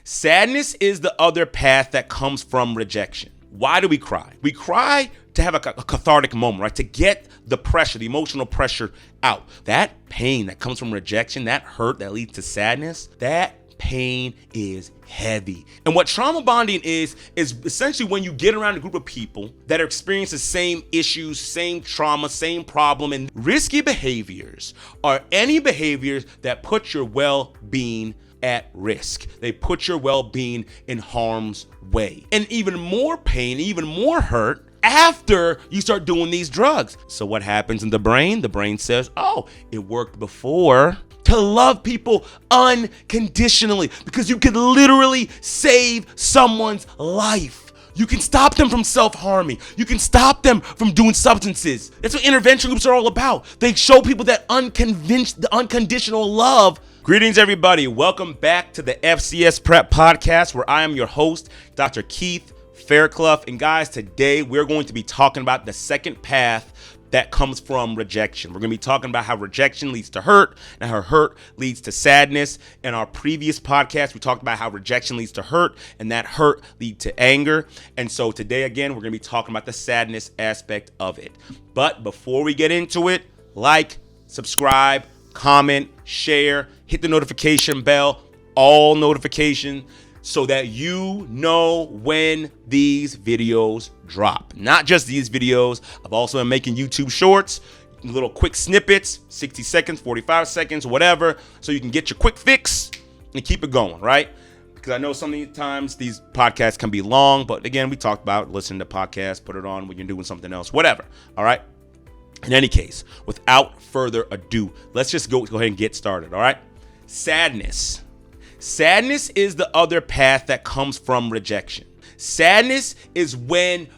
Sadness is the other path that comes from rejection. Why do we cry? We cry to have a cathartic moment, right? To get the pressure, the emotional pressure out. That pain that comes from rejection, that hurt that leads to sadness, that pain is heavy. And what trauma bonding is essentially when you get around a group of people that are experiencing the same issues, same trauma, same problem. And risky behaviors are any behaviors that put your well-being at risk. They put your well-being in harm's way. And even more pain, even more hurt after you start doing these drugs. So what happens in the brain? The brain says, oh, it worked before. To love people unconditionally, because you can literally save someone's life. You can stop them from self-harming. You can stop them from doing substances. That's what intervention groups are all about. They show people that unconditional love. Greetings, everybody. Welcome back to the FCS Prep Podcast, where I am your host, Dr. Keith Fairclough. And guys, today we're going to be talking about the second path that comes from rejection. We're going to be talking about how rejection leads to hurt and how hurt leads to sadness. In our previous podcast, we talked about how rejection leads to hurt and that hurt leads to anger. And so today, again, we're going to be talking about the sadness aspect of it. But before we get into it, like, subscribe, comment, share, hit the notification bell, all notifications, so that you know when these videos drop. Not just these videos. I've also been making YouTube shorts, little quick snippets, 60 seconds, 45 seconds, whatever, so you can get your quick fix and keep it going, right? Because I know sometimes these podcasts can be long, but again, we talked about listening to podcasts, put it on when you're doing something else, whatever, all right? In any case, without further ado, let's just go ahead and get started, all right? Sadness. Sadness is the other path that comes from rejection. Sadness is when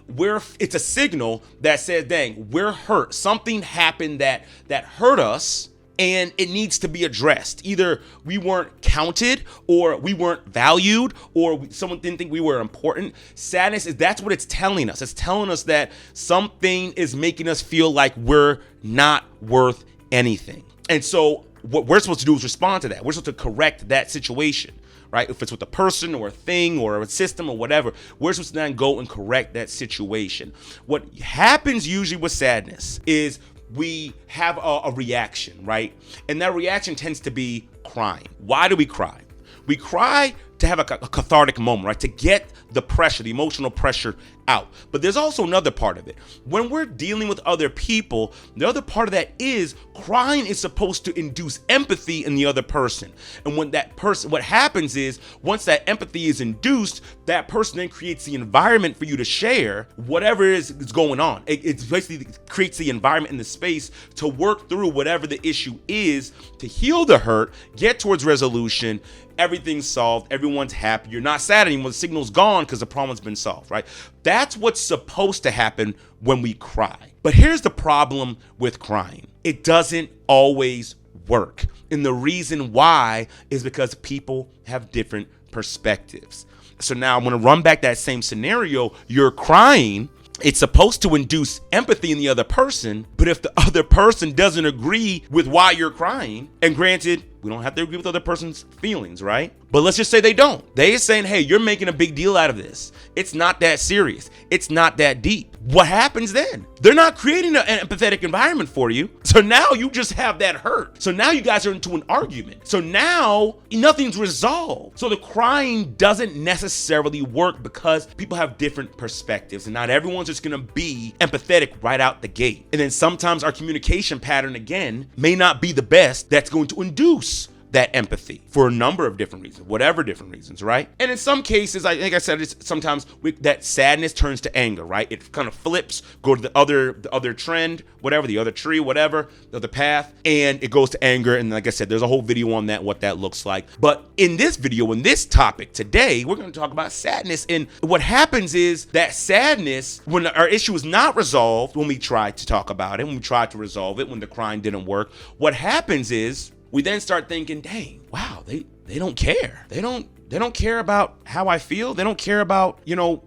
it's a signal that says, dang, we're hurt. Something happened that hurt us and it needs to be addressed. Either we weren't counted or we weren't valued or someone didn't think we were important. Sadness that's what it's telling us. It's telling us that something is making us feel like we're not worth anything. And so what we're supposed to do is respond to that. We're supposed to correct that situation, right? If it's with a person or a thing or a system or whatever, we're supposed to then go and correct that situation. What happens usually with sadness is we have a reaction, right? And that reaction tends to be crying. Why do we cry? We cry to have a cathartic moment, right? To get the pressure, the emotional pressure out. But there's also another part of it. When we're dealing with other people, the other part of that is crying is supposed to induce empathy in the other person. And when that person, what happens is once that empathy is induced, that person then creates the environment for you to share whatever is going on. It basically creates the environment and the space to work through whatever the issue is, to heal the hurt, get towards resolution. Everything's solved. Everyone's happy. You're not sad anymore. The signal's gone because the problem's been solved, right? That's what's supposed to happen when we cry. But here's the problem with crying. It doesn't always work. And the reason why is because people have different perspectives. So now I'm going to run back that same scenario. You're crying. It's supposed to induce empathy in the other person, but if the other person doesn't agree with why you're crying, and granted, we don't have to agree with the other person's feelings, right? But let's just say they don't. They're saying, hey, you're making a big deal out of this. It's not that serious. It's not that deep. What happens then? They're not creating an empathetic environment for you. So now you just have that hurt. So now you guys are into an argument. So now nothing's resolved. So the crying doesn't necessarily work because people have different perspectives and not everyone's just going to be empathetic right out the gate. And then sometimes our communication pattern, again, may not be the best that's going to induce that empathy for a number of different reasons, whatever different reasons, right? And in some cases, like I said, it's sometimes that sadness turns to anger, right? It kind of flips, go to the other trend, whatever, the other tree, whatever, the other path, and it goes to anger. And like I said, there's a whole video on that, what that looks like. But in this video, in this topic today, we're going to talk about sadness. And what happens is that sadness, when our issue is not resolved, when we try to talk about it, when we try to resolve it, when the crying didn't work, what happens is we then start thinking, dang, wow, they don't care. They don't care about how I feel. They don't care about,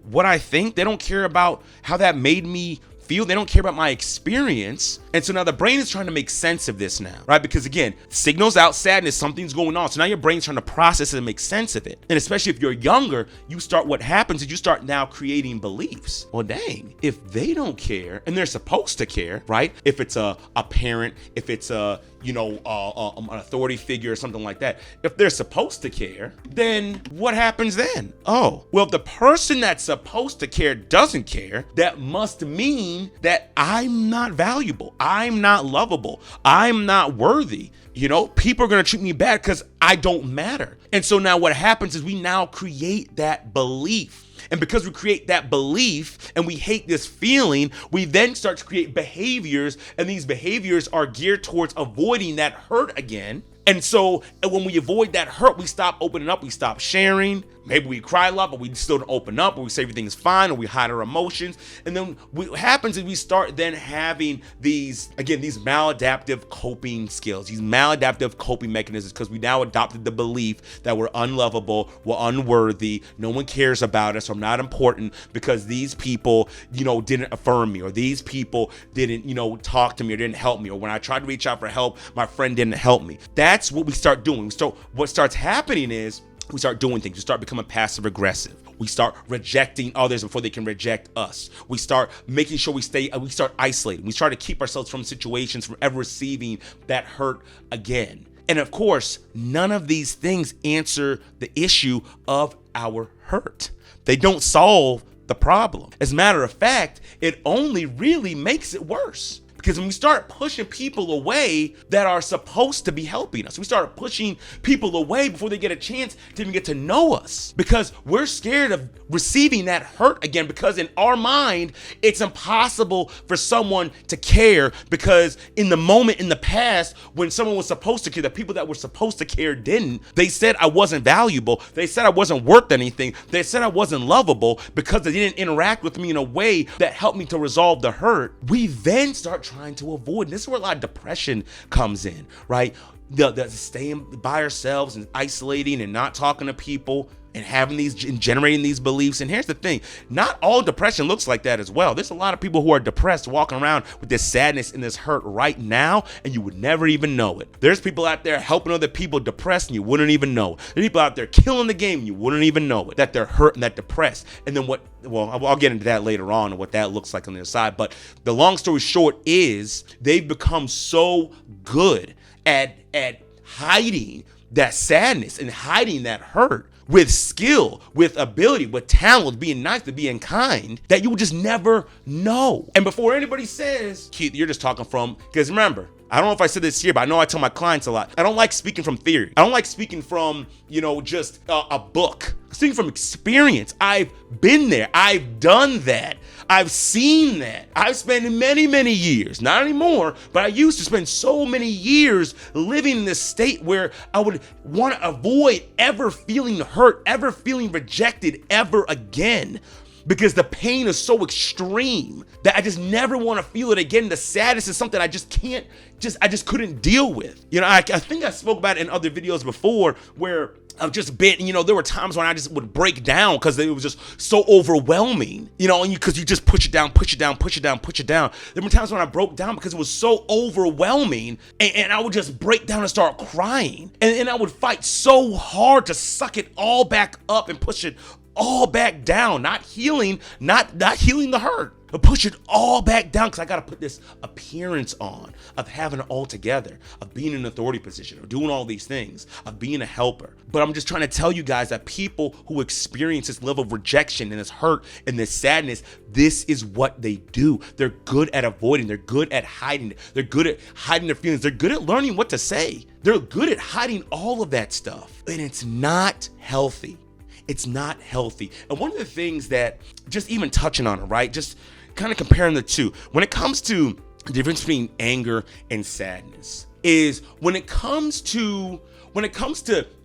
what I think. They don't care about how that made me feel. They don't care about my experience. And so now the brain is trying to make sense of this now, right? Because again, signals out sadness, something's going on. So now your brain's trying to process it and make sense of it. And especially if you're younger, what happens is you start now creating beliefs. Well, dang, if they don't care and they're supposed to care, right? If it's a parent, if it's an authority figure or something like that, if they're supposed to care, then what happens then? Oh, well, if the person that's supposed to care doesn't care, that must mean that I'm not valuable. I'm not lovable. I'm not worthy. People are going to treat me bad because I don't matter. And so now what happens is we now create that belief. And because we create that belief and we hate this feeling, we then start to create behaviors, and these behaviors are geared towards avoiding that hurt again. And so when we avoid that hurt, we stop opening up, we stop sharing. Maybe we cry a lot, but we still don't open up, or we say everything is fine, or we hide our emotions. And then what happens is we start then having these maladaptive coping skills, these maladaptive coping mechanisms, because we now adopted the belief that we're unlovable, we're unworthy, no one cares about us, or I'm not important because these people, didn't affirm me, or these people didn't, talk to me or didn't help me, or when I tried to reach out for help, my friend didn't help me. That's what we start doing. What starts happening is we start doing things. We start becoming passive aggressive. We start rejecting others before they can reject us. We start making sure we start isolating. We try to keep ourselves from situations from ever receiving that hurt again. And of course, none of these things answer the issue of our hurt. They don't solve the problem. As a matter of fact, it only really makes it worse. Because when we start pushing people away that are supposed to be helping us, we start pushing people away before they get a chance to even get to know us, because we're scared of receiving that hurt again, because in our mind, it's impossible for someone to care, because in the moment in the past, when someone was supposed to care, the people that were supposed to care didn't. They said I wasn't valuable. They said I wasn't worth anything. They said I wasn't lovable because they didn't interact with me in a way that helped me to resolve the hurt. We then start trying to avoid. And this is where a lot of depression comes in, right? The staying by ourselves and isolating and not talking to people and having and generating these beliefs. And here's the thing, not all depression looks like that as well. There's a lot of people who are depressed walking around with this sadness and this hurt right now, and you would never even know it. There's people out there helping other people depressed and you wouldn't even know it. There's people out there killing the game and you wouldn't even know it, that they're hurt and that depressed. And then I'll get into that later on and what that looks like on the other side. But the long story short is they've become so good at hiding that sadness and hiding that hurt with skill, with ability, with talent, with being nice, with being kind, that you will just never know. And before anybody says, Keith, you're just talking because remember, I don't know if I said this here, but I know I tell my clients a lot, I don't like speaking from theory. I don't like speaking from, just a book. Speaking from experience. I've been there. I've done that. I've seen that. I've spent many, many years, not anymore, but I used to spend so many years living in this state where I would want to avoid ever feeling hurt, ever feeling rejected ever again, because the pain is so extreme that I just never want to feel it again. The sadness is something I just couldn't deal with. I think I spoke about it in other videos before where I've just been, there were times when I just would break down because it was just so overwhelming, and because you just push it down. There were times when I broke down because it was so overwhelming, and I would just break down and start crying. And I would fight so hard to suck it all back up and push it all back down, not healing the hurt, but push it all back down because I got to put this appearance on of having it all together, of being in an authority position, of doing all these things, of being a helper. But I'm just trying to tell you guys that people who experience this level of rejection and this hurt and this sadness, this is what they do. They're good at avoiding. They're good at hiding. They're good at hiding their feelings. They're good at learning what to say. They're good at hiding all of that stuff. And it's not healthy. It's not healthy. And one of the things that, just even touching on it, right? Just kind of comparing the two. When it comes to the difference between anger and sadness is when it comes to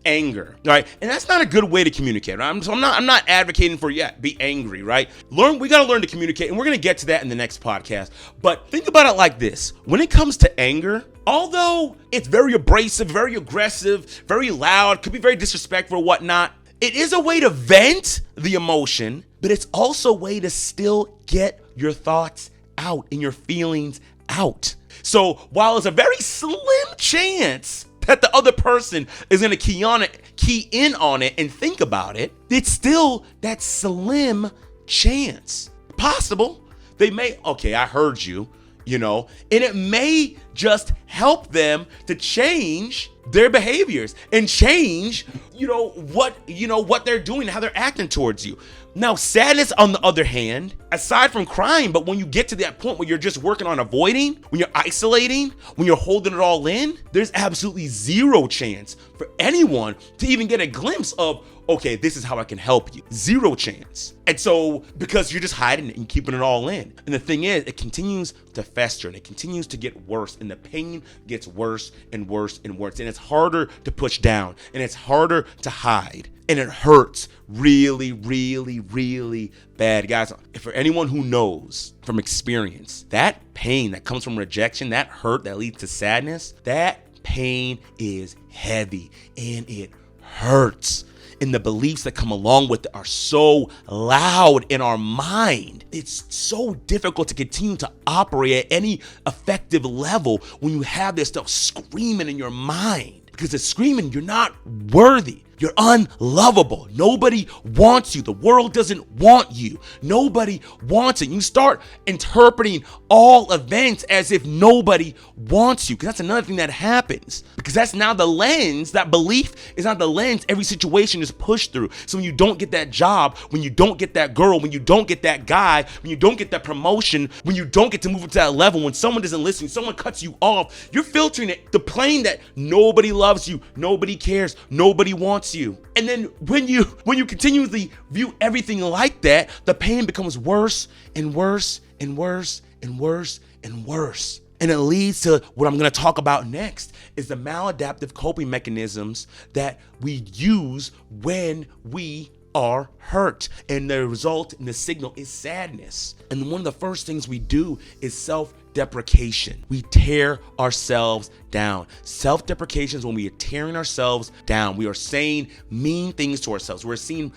anger, right? And that's not a good way to communicate, right? I'm not advocating for be angry, right? We got to learn to communicate, and we're going to get to that in the next podcast. But think about it like this. When it comes to anger, although it's very abrasive, very aggressive, very loud, could be very disrespectful or whatnot, it is a way to vent the emotion, but it's also a way to still get your thoughts out and your feelings out. So while it's a very slim chance that the other person is going to key in on it and think about it, it's still that slim chance. Possible. They may, okay, I heard you, and it may just help them to change their behaviors and change, what they're doing, how they're acting towards you. Now, sadness, on the other hand, aside from crying, but when you get to that point where you're just working on avoiding, when you're isolating, when you're holding it all in, there's absolutely zero chance for anyone to even get a glimpse of, okay, this is how I can help you. Zero chance. And so, because you're just hiding it and keeping it all in. And the thing is, it continues to fester and it continues to get worse, and the pain gets worse and worse and worse. And it's harder to push down, and it's harder to hide. And it hurts really, really, really bad. Guys, for anyone who knows from experience, that pain that comes from rejection, that hurt that leads to sadness, that pain is heavy and it hurts. And the beliefs that come along with it are so loud in our mind. It's so difficult to continue to operate at any effective level when you have this stuff screaming in your mind. Because it's screaming, you're not worthy. You're unlovable. Nobody wants you. The world doesn't want you. Nobody wants it. You start interpreting all events as if nobody wants you. Because that's another thing that happens. Because that's now the lens, that belief is not the lens every situation is pushed through. So when you don't get that job, when you don't get that girl, when you don't get that guy, when you don't get that promotion, when you don't get to move up to that level, when someone doesn't listen, someone cuts you off, you're filtering it, the plane that nobody loves you, nobody cares, nobody wants you. And then when you continuously view everything like that, the pain becomes worse and worse and worse and worse and worse. And it leads to what I'm going to talk about next, is the maladaptive coping mechanisms that we use when we are hurt. And the result and the signal is sadness. And one of the first things we do is self-deprecation. We tear ourselves down. Self-deprecation is when we are tearing ourselves down. We are saying mean things to ourselves. We're saying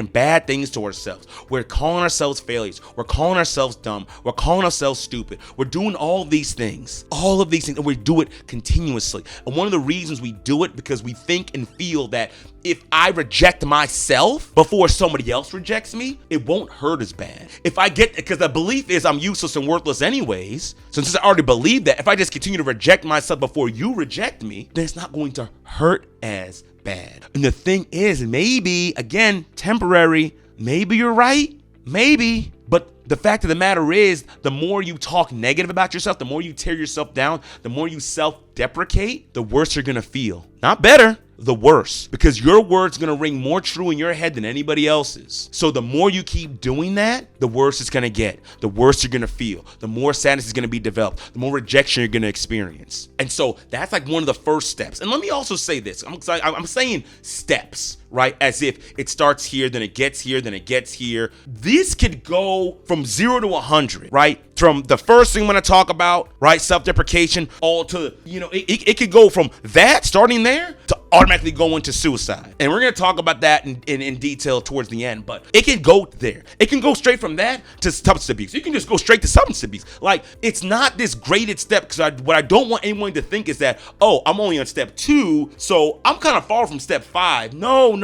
bad things to ourselves. We're calling ourselves failures. We're calling ourselves dumb. We're calling ourselves stupid. We're doing all of these things, and we do it continuously. And one of the reasons we do it, because we think and feel that if I reject myself before somebody else rejects me, it won't hurt as bad. Because the belief is I'm useless and worthless anyways. So since I already believe that, if I just continue to reject myself before you reject me, then it's not going to hurt as bad. And the thing is, maybe, again, temporary, maybe you're right, maybe. But the fact of the matter is, the more you talk negative about yourself, the more you tear yourself down, the more you self-deprecate, the worse you're going to feel. Not better, the worse, because your word's going to ring more true in your head than anybody else's. So the more you keep doing that, the worse it's going to get, the worse you're going to feel, the more sadness is going to be developed, the more rejection you're going to experience. And so that's like one of the first steps. And let me also say this, I'm saying steps, right? As if it starts here, then it gets here, then it gets here. This could go from 0 to 100, right? From the first thing I'm going to talk about, right? Self-deprecation, all to, it could go from that, starting there, to automatically go into suicide. And we're going to talk about that in detail towards the end, but it can go there. It can go straight from that to substance abuse. You can just go straight to substance abuse. Like, it's not this graded step, because what I don't want anyone to think is that, oh, I'm only on step 2, so I'm kind of far from step 5. No.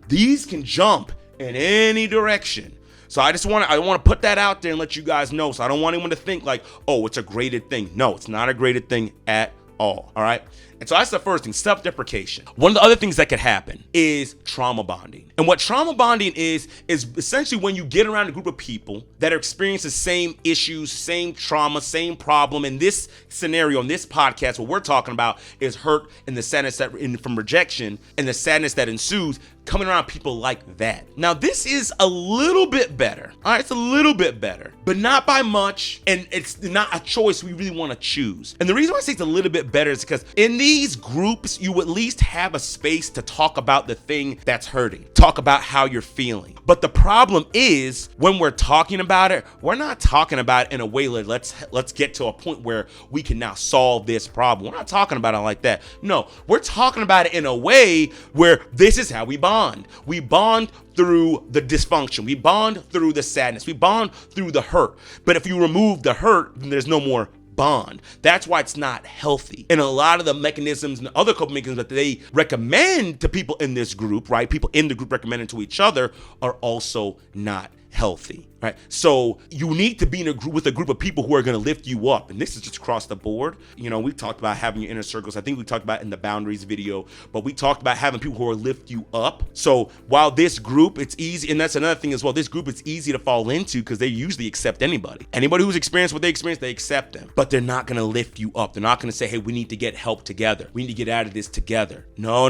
These can jump in any direction. So I want to put that out there and let you guys know. So I don't want anyone to think like, oh, it's a graded thing. No, it's not a graded thing at all. All right. And so that's the first thing, self-deprecation. One of the other things that could happen is trauma bonding. And what trauma bonding is essentially when you get around a group of people that are experiencing the same issues, same trauma, same problem. In this scenario, in this podcast, what we're talking about is hurt and the sadness from rejection and the sadness that ensues coming around people like that. Now, this is a little bit better. All right, it's a little bit better, but not by much. And it's not a choice we really want to choose. And the reason why I say it's a little bit better is because in these groups, you at least have a space to talk about the thing that's hurting, talk about how you're feeling. But the problem is when we're talking about it, we're not talking about it in a way like let's get to a point where we can now solve this problem. We're not talking about it like that. No, we're talking about it in a way where this is how we bond. bond. We bond through the dysfunction. We bond through the sadness. We bond through the hurt. But if you remove the hurt, then there's no more bond. That's why it's not healthy. And a lot of the mechanisms and other coping mechanisms that they recommend to people in this group, right? People in the group recommending to each other are also not healthy, right? So you need to be in a group with a group of people who are going to lift you up. And this is just across the board. You know, we talked about having your inner circles. I think we talked about it in the boundaries video, but we talked about having people who are lift you up. So while this group, it's easy. And that's another thing as well. This group, it's easy to fall into because they usually accept anybody. Anybody who's experienced what they experience, they accept them, but they're not going to lift you up. They're not going to say, hey, we need to get help together. We need to get out of this together. No.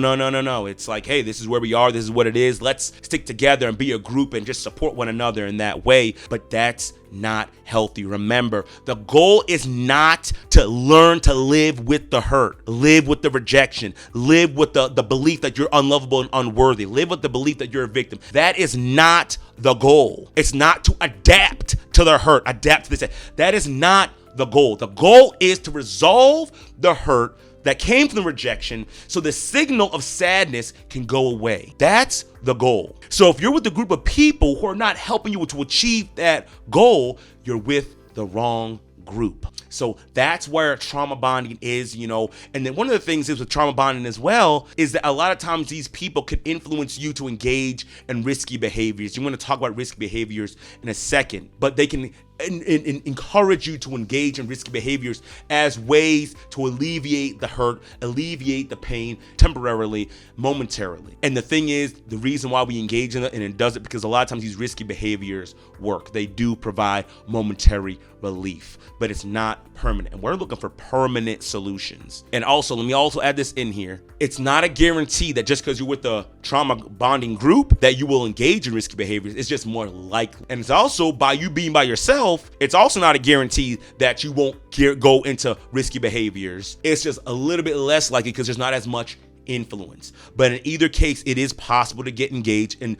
It's like, hey, this is where we are. This is what it is. Let's stick together and be a group and just support one another in that way. But that's not healthy. Remember, the goal is not to learn to live with the hurt, live with the rejection, live with the belief that you're unlovable and unworthy, live with the belief that you're a victim. That is not the goal. It's not to adapt to the hurt, adapt to this. That is not the goal. The goal is to resolve the hurt that came from the rejection so the signal of sadness can go away. That's the goal. So if you're with a group of people who are not helping you to achieve that goal, you're with the wrong group. So that's where trauma bonding is, you know. And then one of the things is with trauma bonding as well is that a lot of times these people can influence you to engage in risky behaviors. You want to talk about risky behaviors in a second, but they can encourage you to engage in risky behaviors as ways to alleviate the hurt, alleviate the pain temporarily, momentarily. And the thing is, the reason why we engage in it, and it does it because a lot of times these risky behaviors work. They do provide momentary relief, but it's not permanent. And we're looking for permanent solutions. And also, let me also add this in here. It's not a guarantee that just because you're with the trauma bonding group that you will engage in risky behaviors. It's just more likely. And it's also by you being by yourself, it's also not a guarantee that you won't go into risky behaviors. It's just a little bit less likely because there's not as much influence. But in either case, it is possible to get engaged in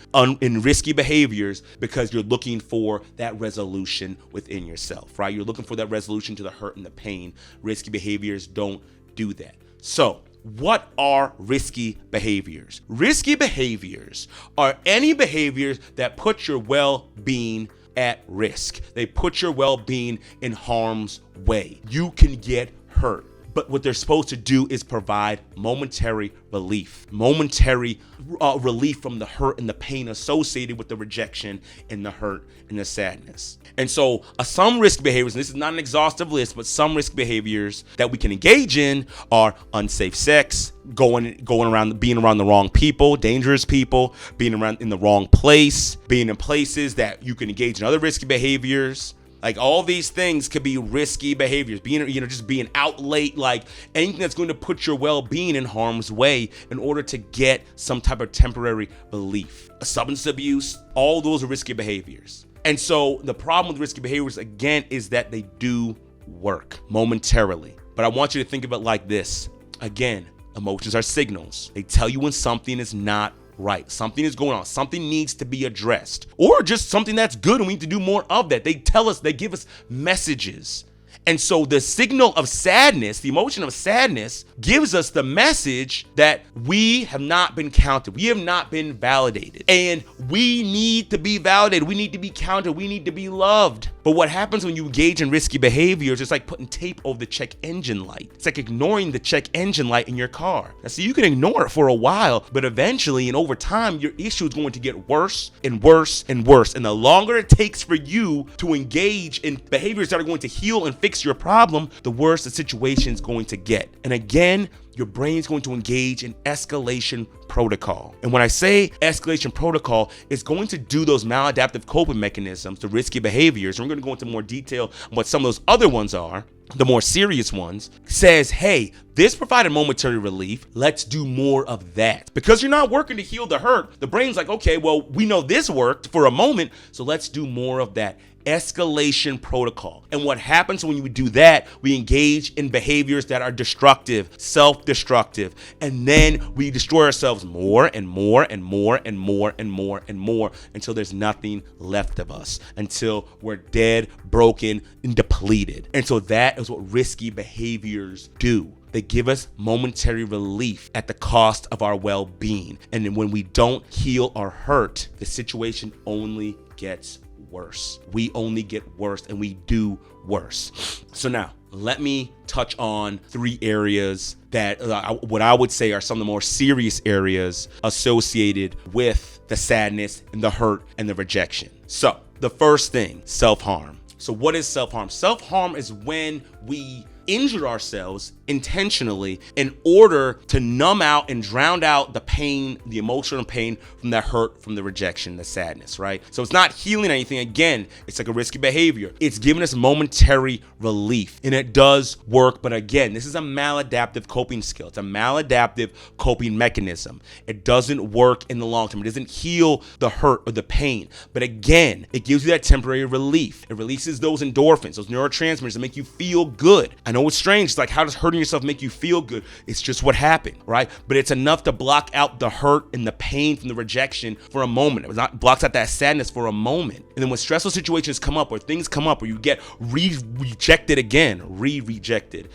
risky behaviors because you're looking for that resolution within yourself, right? You're looking for that resolution to the hurt and the pain. Risky behaviors don't do that. So what are risky behaviors? Risky behaviors are any behaviors that put your well-being at risk. They put your well-being in harm's way. You can get hurt. But what they're supposed to do is provide momentary relief relief from the hurt and the pain associated with the rejection and the hurt and the sadness. And so some risk behaviors, and this is not an exhaustive list, but some risk behaviors that we can engage in are unsafe sex, being around the wrong people, dangerous people, being around in the wrong place, being in places that you can engage in other risky behaviors. Like all these things could be risky behaviors, just being out late, like anything that's going to put your well-being in harm's way in order to get some type of temporary relief. Substance abuse, all those are risky behaviors. And so the problem with risky behaviors, again, is that they do work momentarily. But I want you to think of it like this. Again, emotions are signals. They tell you when something is not right. Something is going on. Something needs to be addressed, or just something that's good and we need to do more of that. They tell us, they give us messages. And so the signal of sadness, the emotion of sadness, gives us the message that we have not been counted. We have not been validated. And we need to be validated. We need to be counted. We need to be loved. But what happens when you engage in risky behaviors, it's like putting tape over the check engine light. It's like ignoring the check engine light in your car. Now, so you can ignore it for a while, but eventually and over time, your issue is going to get worse and worse and worse. And the longer it takes for you to engage in behaviors that are going to heal and fix your problem, the worse the situation is going to get. And again, your brain is going to engage in escalation protocol. And when I say escalation protocol, it's going to do those maladaptive coping mechanisms, the risky behaviors. And we're going to go into more detail on what some of those other ones are. The more serious ones, says, hey, this provided momentary relief. Let's do more of that. Because you're not working to heal the hurt, the brain's like, okay, well, we know this worked for a moment, so let's do more of that. Escalation protocol. And what happens when you do that, we engage in behaviors that are destructive, self-destructive, and then we destroy ourselves more and more and more and more and more and more until there's nothing left of us, until we're dead, broken, and depleted. And so that is what risky behaviors do. They give us momentary relief at the cost of our well-being. And then when we don't heal our hurt, the situation only gets worse. We only get worse, and we do worse. So now, let me touch on 3 areas that what I would say are some of the more serious areas associated with the sadness and the hurt and the rejection. So the first thing, self-harm. So what is self-harm? Self-harm is when we injure ourselves intentionally in order to numb out and drown out the pain, the emotional pain from that hurt, from the rejection, the sadness, right? So it's not healing anything. Again, it's like a risky behavior. It's giving us momentary relief, and it does work. But again, this is a maladaptive coping skill. It's a maladaptive coping mechanism. It doesn't work in the long term. It doesn't heal the hurt or the pain. But again, it gives you that temporary relief. It releases those endorphins, those neurotransmitters that make you feel good. I know it's strange. It's like, how does hurting yourself make you feel good? It's just what happened, right? But it's enough to block out the hurt and the pain from the rejection for a moment. It blocks out that sadness for a moment. And then when stressful situations come up, or things come up, or you get rejected again, rejected.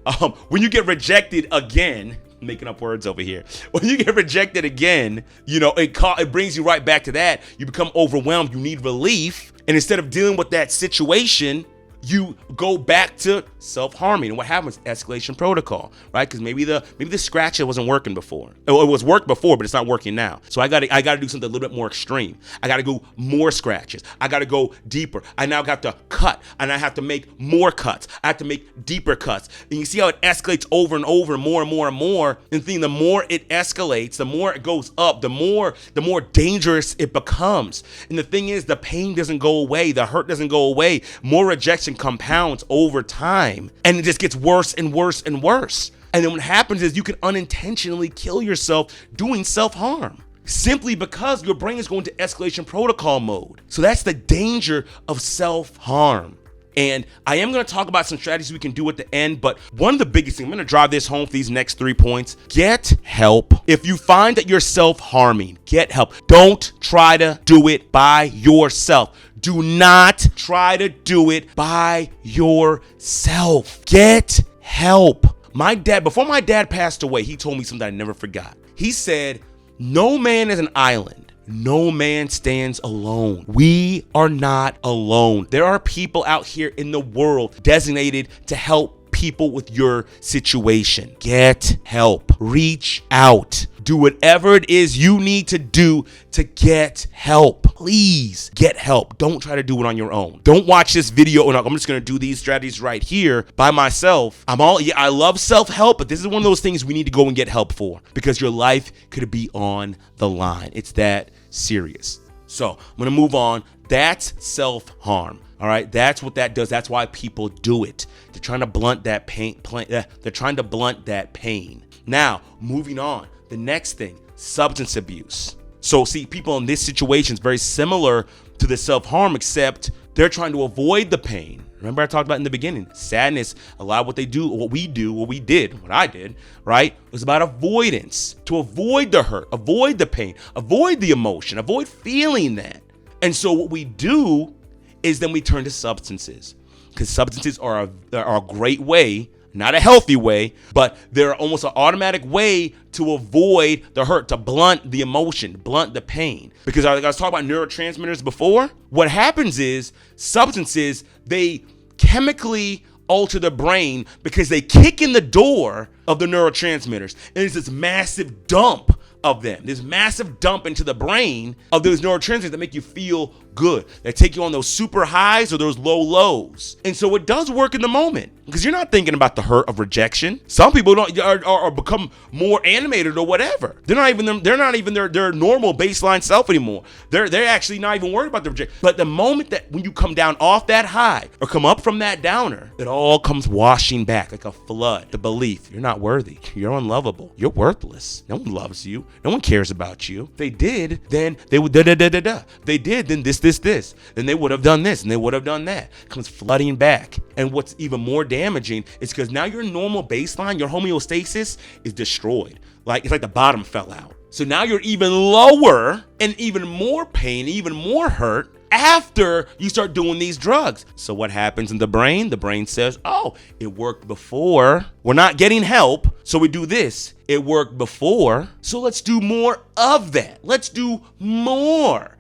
When you get rejected again, making up words over here. When you get rejected again, it brings you right back to that. You become overwhelmed. You need relief. And instead of dealing with that situation, you go back to self-harming. And what happens? Escalation protocol, right? Because maybe the scratcher wasn't working before. It was worked before, but it's not working now. So I got to do something a little bit more extreme. I got to go more scratches. I got to go deeper. I now got to cut, and I have to make more cuts. I have to make deeper cuts. And you see how it escalates over and over, more and more and more. And the more it escalates, the more it goes up, the more dangerous it becomes. And the thing is, the pain doesn't go away. The hurt doesn't go away. More rejection compounds over time, and it just gets worse and worse and worse. And then what happens is you can unintentionally kill yourself doing self-harm, simply because your brain is going to escalation protocol mode. So that's the danger of self-harm. And I am going to talk about some strategies we can do at the end, but one of the biggest things, I'm going to drive this home for these next 3 points. Get help. If you find that you're self-harming, get help. Don't try to do it by yourself. Do not try to do it by yourself. Get help. Before my dad passed away, he told me something I never forgot. He said, "No man is an island. No man stands alone." We are not alone. There are people out here in the world designated to help people with your situation. Get help. Reach out. Do whatever it is you need to do to get help. Please get help. Don't try to do it on your own. Don't watch this video and I'm just going to do these strategies right here by myself. I love self-help, but this is one of those things we need to go and get help for, because your life could be on the line. It's that serious. So I'm going to move on. That's self-harm. All right, that's what that does. That's why people do it. They're trying to blunt that pain. They're trying to blunt that pain. Now, moving on. The next thing, substance abuse. So see, people in this situation is very similar to the self-harm, except they're trying to avoid the pain. Remember I talked about in the beginning, sadness, a lot of what I did, right, was about avoidance. To avoid the hurt, avoid the pain, avoid the emotion, avoid feeling that. And so what we do is then we turn to substances, because substances are a great way, not a healthy way, but they're almost an automatic way to avoid the hurt, to blunt the emotion, blunt the pain. Because I was talking about neurotransmitters before. What happens is substances, they chemically alter the brain because they kick in the door of the neurotransmitters. And it's this massive dump of them, this massive dump into the brain of those neurotransmitters that make you feel good, that take you on those super highs or those low lows. And so it does work in the moment, because you're not thinking about the hurt of rejection. Some people are become more animated or whatever. They're not even their normal baseline self anymore. They're actually not even worried about the rejection. But the moment that when you come down off that high or come up from that downer, it all comes washing back like a flood. The belief you're not worthy, you're unlovable, you're worthless. No one loves you. No one cares about you. If they did, then they would They did, then this. Then they would have done this and they would have done that. It comes flooding back. And what's even more damaging is because now your normal baseline, your homeostasis is destroyed. Like it's like the bottom fell out. So now you're even lower and even more pain, even more hurt after you start doing these drugs. So what happens in the brain? The brain says, oh, it worked before. We're not getting help, so we do this. It worked before, so let's do more of that. Let's do more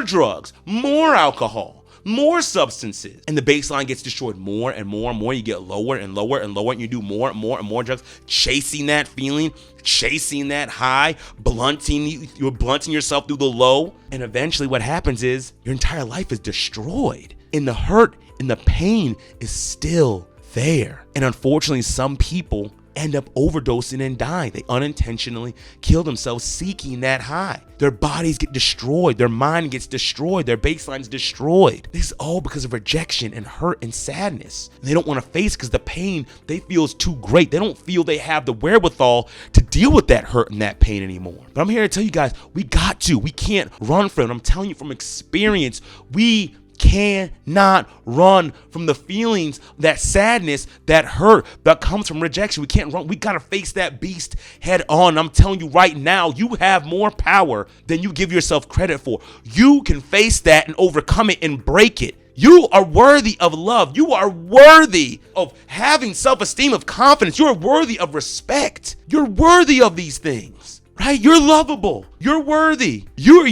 drugs, more alcohol, more substances. And the baseline gets destroyed more and more and more. You get lower and lower and lower, and you do more and more and more drugs, chasing that feeling, chasing that high, you're blunting yourself through the low. And eventually what happens is your entire life is destroyed. And the hurt and the pain is still there. And unfortunately, some people end up overdosing and dying. They unintentionally kill themselves seeking that high. Their bodies get destroyed. Their mind gets destroyed. Their baseline's destroyed. This is all because of rejection and hurt and sadness. And they don't want to face it because the pain they feel is too great. They don't feel they have the wherewithal to deal with that hurt and that pain anymore. But I'm here to tell you guys, we can't run from it. I'm telling you from experience, we cannot run from the feelings, that sadness, that hurt that comes from rejection. We can't run. We got to face that beast head on. I'm telling you right now, you have more power than you give yourself credit for. You can face that and overcome it and break it. You are worthy of love. You are worthy of having self-esteem, of confidence. You are worthy of respect. You're worthy of these things, right? You're lovable. You're worthy. You're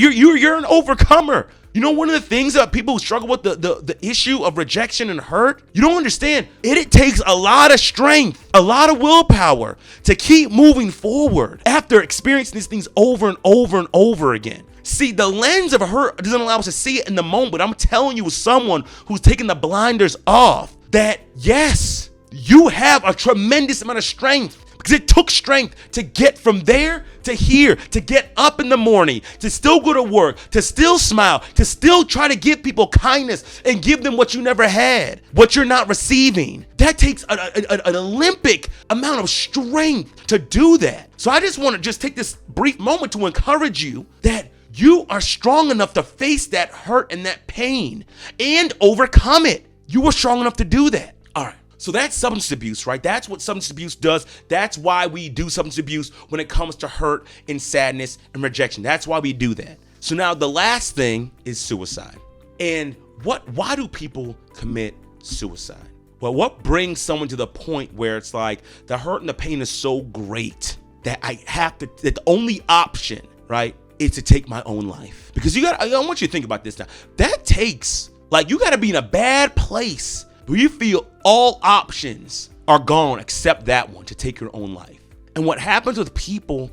an overcomer. You know, one of the things that people who struggle with the issue of rejection and hurt, you don't understand. It takes a lot of strength, a lot of willpower to keep moving forward after experiencing these things over and over and over again. See, the lens of hurt doesn't allow us to see it in the moment. I'm telling you, as someone who's taking the blinders off, that yes, you have a tremendous amount of strength. Because it took strength to get from there to here, to get up in the morning, to still go to work, to still smile, to still try to give people kindness and give them what you never had, what you're not receiving. That takes an Olympic amount of strength to do that. So I just want to just take this brief moment to encourage you that you are strong enough to face that hurt and that pain and overcome it. You are strong enough to do that. All right. So that's substance abuse, right? That's what substance abuse does. That's why we do substance abuse when it comes to hurt and sadness and rejection. That's why we do that. So now the last thing is suicide. And why do people commit suicide? Well, what brings someone to the point where it's like the hurt and the pain is so great that that the only option, right, is to take my own life? Because I want you to think about this now. That takes, you got to be in a bad place where you feel all options are gone except that one, to take your own life. And what happens with people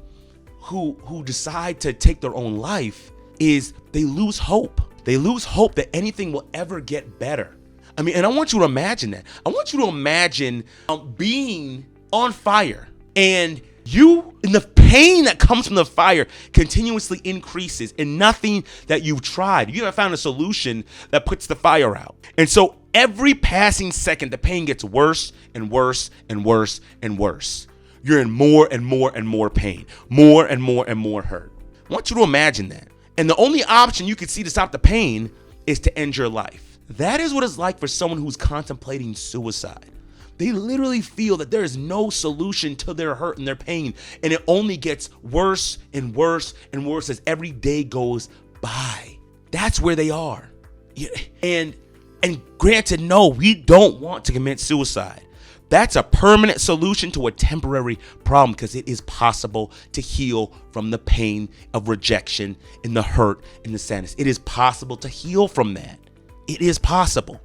who decide to take their own life is they lose hope. They lose hope that anything will ever get better. I mean, and I want you to imagine that. I want you to imagine being on fire, and the pain that comes from the fire continuously increases, and nothing that you've tried, you haven't found a solution that puts the fire out. And so every passing second, the pain gets worse and worse and worse and worse. You're in more and more and more pain, more and more and more hurt. I want you to imagine that. And the only option you can see to stop the pain is to end your life. That is what it's like for someone who's contemplating suicide. They literally feel that there is no solution to their hurt and their pain, and it only gets worse and worse and worse as every day goes by. That's where they are. And granted, no, we don't want to commit suicide. That's a permanent solution to a temporary problem, because it is possible to heal from the pain of rejection and the hurt and the sadness. It is possible to heal from that. It is possible.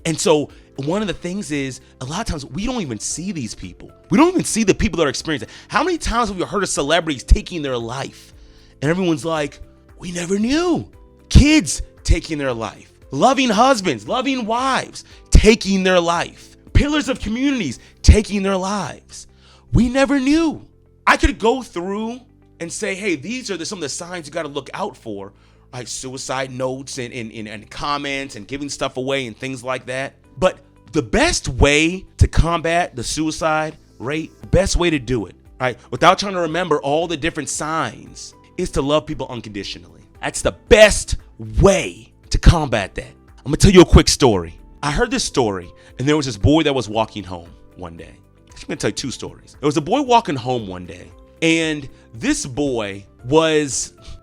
And so one of the things is, a lot of times we don't even see these people. We don't even see the people that are experiencing it. How many times have you heard of celebrities taking their life? And everyone's like, we never knew. Kids taking their life. Loving husbands, loving wives, taking their life. Pillars of communities taking their lives. We never knew. I could go through and say, hey, these are some of the signs you got to look out for, like suicide notes and comments and giving stuff away and things like that. But the best way to combat the suicide rate, the best way to do it, right, without trying to remember all the different signs, is to love people unconditionally. That's the best way to combat that. I'm gonna tell you a quick story. I heard this story, and there was this boy that was walking home one day. I'm gonna tell you two stories. There was a boy walking home one day, and this boy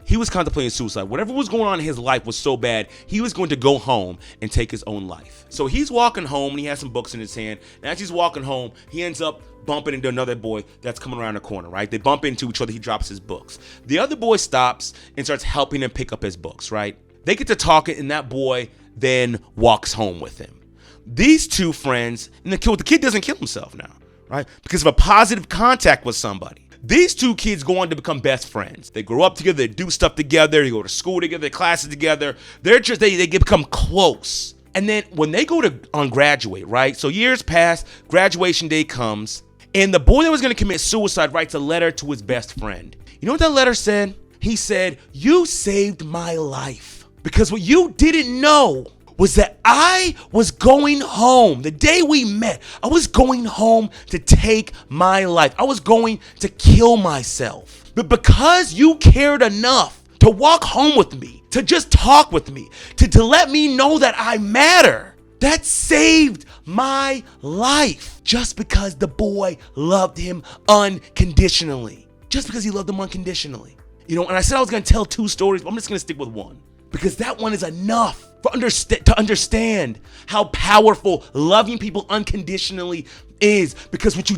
he was contemplating suicide. Whatever was going on in his life was so bad, he was going to go home and take his own life. So he's walking home and he has some books in his hand. And as he's walking home, he ends up bumping into another boy that's coming around the corner, right? They bump into each other. He drops his books. The other boy stops and starts helping him pick up his books, right? They get to talking, and that boy then walks home with him. These two friends, and the kid doesn't kill himself now, right? Because of a positive contact with somebody. These two kids go on to become best friends. They grow up together, they do stuff together, they go to school together, they classes together. They become close. And then when they go to graduate, right? So years pass, graduation day comes, and the boy that was going to commit suicide writes a letter to his best friend. You know what that letter said? He said, "You saved my life." Because what you didn't know was that I was going home. The day we met, I was going home to take my life. I was going to kill myself. But because you cared enough to walk home with me, to just talk with me, to let me know that I matter, that saved my life. Just because the boy loved him unconditionally. Just because he loved him unconditionally. You know, and I said I was going to tell two stories, but I'm just going to stick with one. Because that one is enough to understand how powerful loving people unconditionally is. Because what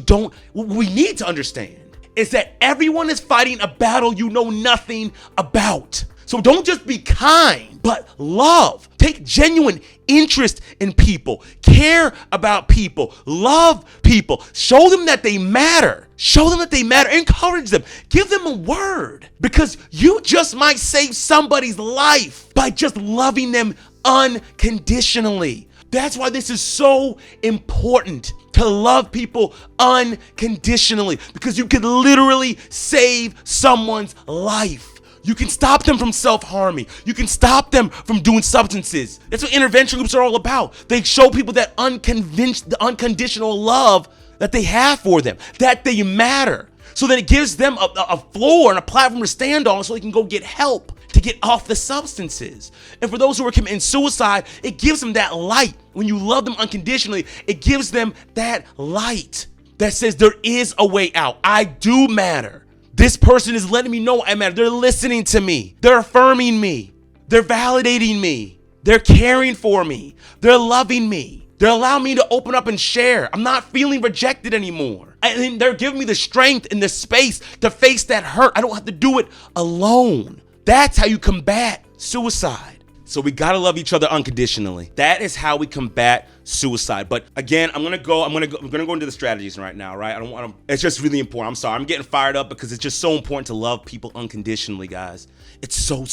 we need to understand is that everyone is fighting a battle you know nothing about. So don't just be kind, but love. Take genuine interest in people. Care about people. Love people. Show them that they matter. Show them that they matter. Encourage them. Give them a word. Because you just might save somebody's life by just loving them unconditionally. That's why this is so important, to love people unconditionally. Because you can literally save someone's life. You can stop them from self-harming. You can stop them from doing substances. That's what intervention groups are all about. They show people that the unconditional love that they have for them, that they matter. So that it gives them a floor and a platform to stand on so they can go get help to get off the substances. And for those who are committing suicide, it gives them that light. When you love them unconditionally, it gives them that light that says there is a way out. I do matter. This person is letting me know I matter. They're listening to me. They're affirming me. They're validating me. They're caring for me. They're loving me. They're allowing me to open up and share. I'm not feeling rejected anymore. And they're giving me the strength and the space to face that hurt. I don't have to do it alone. That's how you combat suicide. So we gotta love each other unconditionally. That is how we combat suicide. But again, I'm gonna go into the strategies right now, right? I don't want to. It's just really important. I'm sorry, I'm getting fired up because it's just so important to love people unconditionally, guys. It's so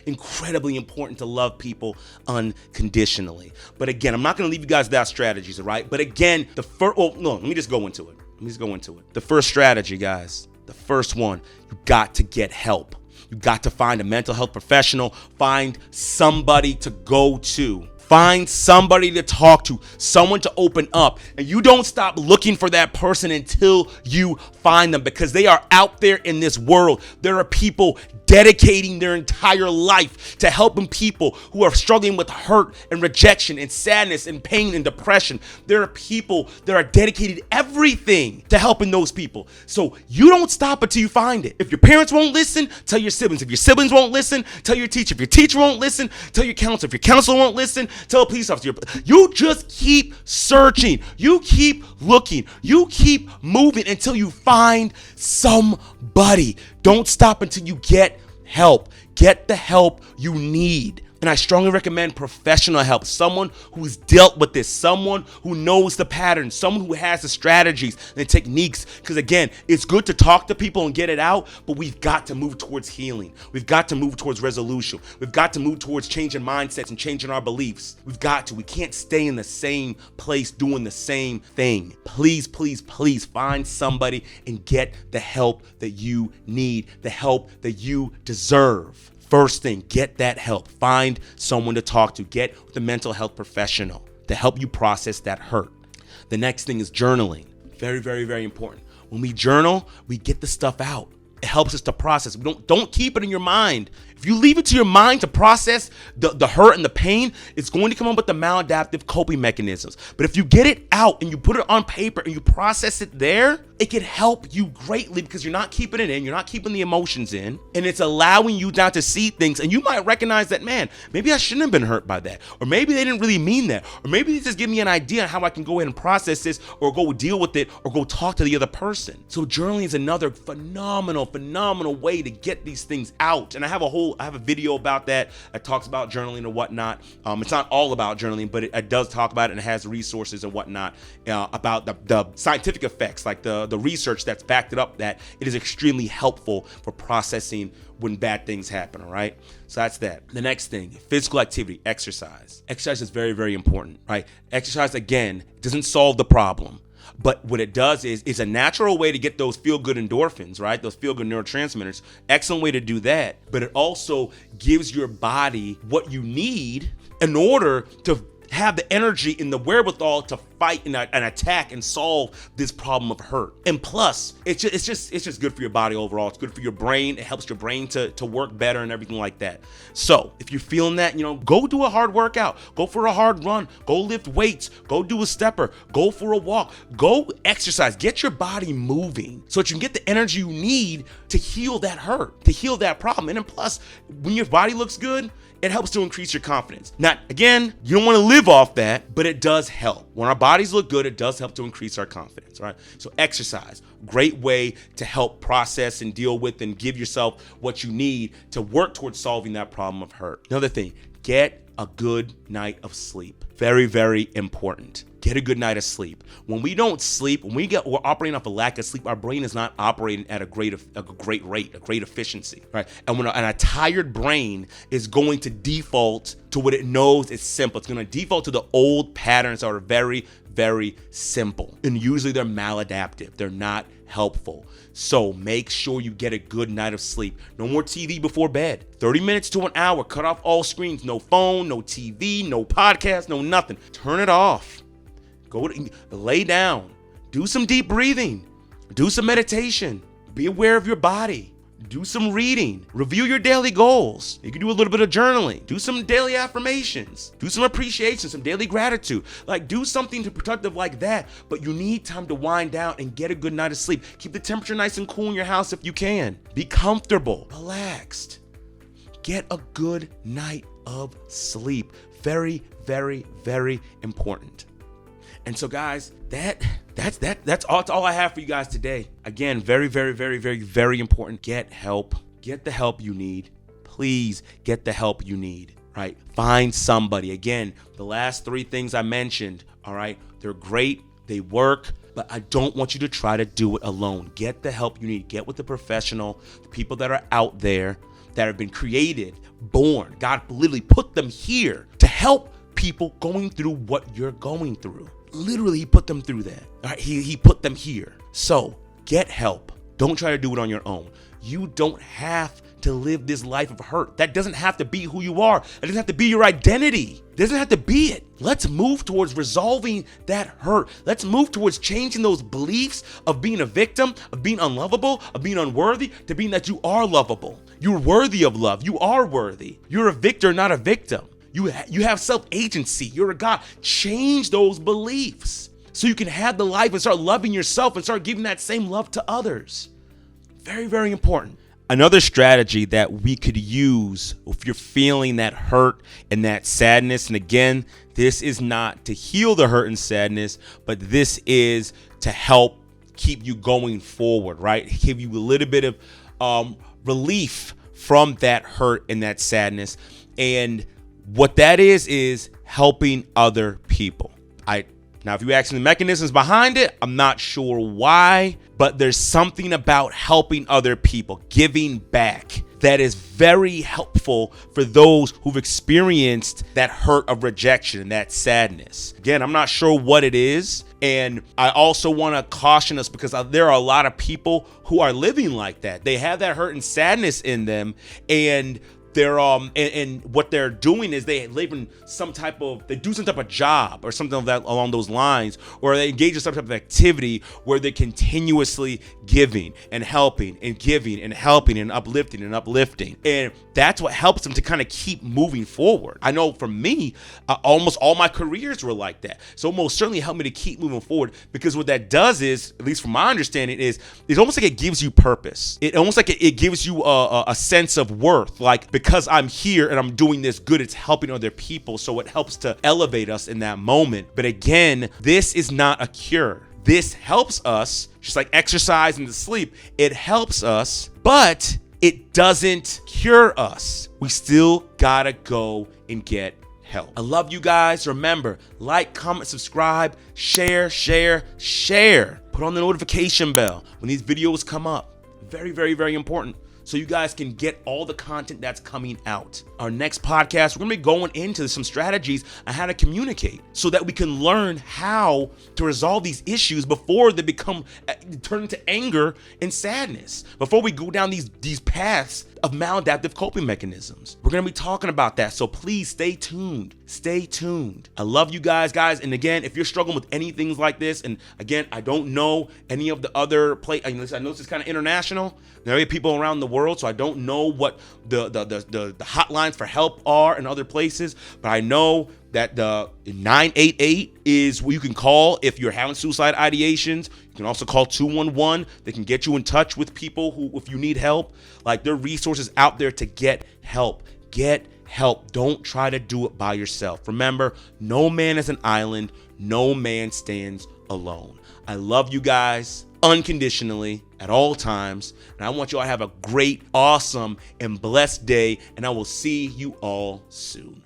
incredibly important to love people unconditionally. But again, I'm not gonna leave you guys without strategies, all right? But again, let me just go into it. The first strategy, guys, the first one, you got to get help. You got to find a mental health professional, find somebody to go to, find somebody to talk to, someone to open up. And you don't stop looking for that person until you find them, because they are out there in this world. There are people dedicating their entire life to helping people who are struggling with hurt and rejection and sadness and pain and depression. There are people that are dedicated everything to helping those people. So you don't stop until you find it. If your parents won't listen, tell your siblings. If your siblings won't listen, tell your teacher. If your teacher won't listen, tell your counselor. If your counselor won't listen, tell a police officer. You just keep searching. You keep looking. You keep moving until you find somebody. Don't stop until you get help. Get the help you need. And I strongly recommend professional help. Someone who's dealt with this, someone who knows the patterns, someone who has the strategies and the techniques. Because again, it's good to talk to people and get it out, but we've got to move towards healing. We've got to move towards resolution. We've got to move towards changing mindsets and changing our beliefs. We can't stay in the same place doing the same thing. Please find somebody and get the help that you need, the help that you deserve. First thing, get that help. Find someone to talk to. Get the mental health professional to help you process that hurt. The next thing is journaling. Very important. When we journal, we get the stuff out. It helps us to process. Don't keep it in your mind If you leave it to your mind to process the hurt and the pain, it's going to come up with the maladaptive coping mechanisms. But if you get it out and you put it on paper and you process it there, it can help you greatly because you're not keeping it in, you're not keeping the emotions in, and it's allowing you now to see things. And you might recognize that, man, maybe I shouldn't have been hurt by that, or maybe they didn't really mean that, or maybe they just give me an idea on how I can go ahead and process this, or go deal with it, or go talk to the other person. So journaling is another phenomenal way to get these things out. And I have a video about that talks about journaling and whatnot. It's not all about journaling, but it does talk about it, and it has resources and whatnot about the scientific effects, like the research that's backed it up, that it is extremely helpful for processing when bad things happen. All right, so that's that. The next thing, physical activity, exercise. Exercise is very important, right? Exercise, again, doesn't solve the problem, but what it does is a natural way to get those feel-good endorphins, right? Those feel-good neurotransmitters. Excellent way to do that. But it also gives your body what you need in order to have the energy and the wherewithal to fight and attack and solve this problem of hurt. And plus, it's just good for your body overall. It's good for your brain. It helps your brain to work better and everything like that. So if you're feeling that, go do a hard workout, go for a hard run, go lift weights, go do a stepper, go for a walk, go exercise, get your body moving so that you can get the energy you need to heal that hurt, to heal that problem. And then plus, when your body looks good, it helps to increase your confidence. Now, again, you don't want to live off that, but it does help. When our bodies look good, it does help to increase our confidence, right? So exercise, great way to help process and deal with and give yourself what you need to work towards solving that problem of hurt. Another thing, get a good night of sleep. Very important. Get a good night of sleep. When we don't sleep, when we're operating off a lack of sleep, our brain is not operating at a great rate, a great efficiency, right? And a tired brain is going to default to what it knows is simple. It's going to default to the old patterns that are very simple. And usually they're maladaptive. They're not helpful. So make sure you get a good night of sleep. No more TV before bed. 30 minutes to an hour. Cut off all screens. No phone, no TV, no podcast, no nothing. Turn it off. Lay down. Do some deep breathing. Do some meditation. Be aware of your body. Do some reading. Review your daily goals. You can do a little bit of journaling. Do some daily affirmations. Do some appreciation, some daily gratitude. Do something productive like that. But you need time to wind down and get a good night of sleep. Keep the temperature nice and cool in your house if you can. Be comfortable, relaxed. Get a good night of sleep. Very important. And so, guys, that's all I have for you guys today. Again, very important. Get help. Get the help you need. Please get the help you need, right? Find somebody. Again, the last 3 things I mentioned, all right, they're great. They work, but I don't want you to try to do it alone. Get the help you need. Get with the professional, the people that are out there that have been created, born. God literally put them here to help people going through what you're going through. Literally, he put them through that. All right, he put them here. So get help. Don't try to do it on your own. You don't have to live this life of hurt. That doesn't have to be who you are. It doesn't have to be your identity. It doesn't have to be it. Let's move towards resolving that hurt. Let's move towards changing those beliefs of being a victim, of being unlovable, of being unworthy, to being that you are lovable. You're worthy of love. You are worthy. You're a victor, not a victim. You have self-agency. You're a God. Change those beliefs so you can have the life and start loving yourself and start giving that same love to others. Very important. Another strategy that we could use if you're feeling that hurt and that sadness, and again, this is not to heal the hurt and sadness, but this is to help keep you going forward, right? Give you a little bit of relief from that hurt and that sadness. And what that is helping other people. Now, if you ask me the mechanisms behind it, I'm not sure why, but there's something about helping other people, giving back, that is very helpful for those who've experienced that hurt of rejection and that sadness. Again, I'm not sure what it is. And I also want to caution us because there are a lot of people who are living like that. They have that hurt and sadness in them, and they're and what they're doing is they live in they do some type of job or something like that along those lines, or they engage in some type of activity where they're continuously giving and helping and giving and helping and uplifting, and that's what helps them to kind of keep moving forward. I know for me, almost all my careers were like that, so most certainly helped me to keep moving forward, because what that does is, at least from my understanding, is it's almost like it gives you purpose. It almost like it gives you a sense of worth, like, because I'm here and I'm doing this good, it's helping other people, so it helps to elevate us in that moment. But again, this is not a cure. This helps us, just like exercise and sleep. It helps us, but it doesn't cure us. We still gotta go and get help. I love you guys. Remember, like, comment, subscribe, share. Put on the notification bell when these videos come up. Very, very, very important, so you guys can get all the content that's coming out. Our next podcast, we're gonna be going into some strategies on how to communicate so that we can learn how to resolve these issues before they turn into anger and sadness, before we go down these paths of maladaptive coping mechanisms. We're gonna be talking about that, so please stay tuned. I love you guys. And again, if you're struggling with anything like this, and again, I don't know any of the other I know this is kind of international. There are people around the world, so I don't know what the hotlines for help are in other places, but I know that the 988 is what you can call if you're having suicide ideations. You can also call 211. They can get you in touch with people who, if you need help, like, there are resources out there to get help. Get help. Don't try to do it by yourself. Remember, no man is an island. No man stands alone. I love you guys unconditionally at all times, and I want you all to have a great, awesome, and blessed day, and I will see you all soon.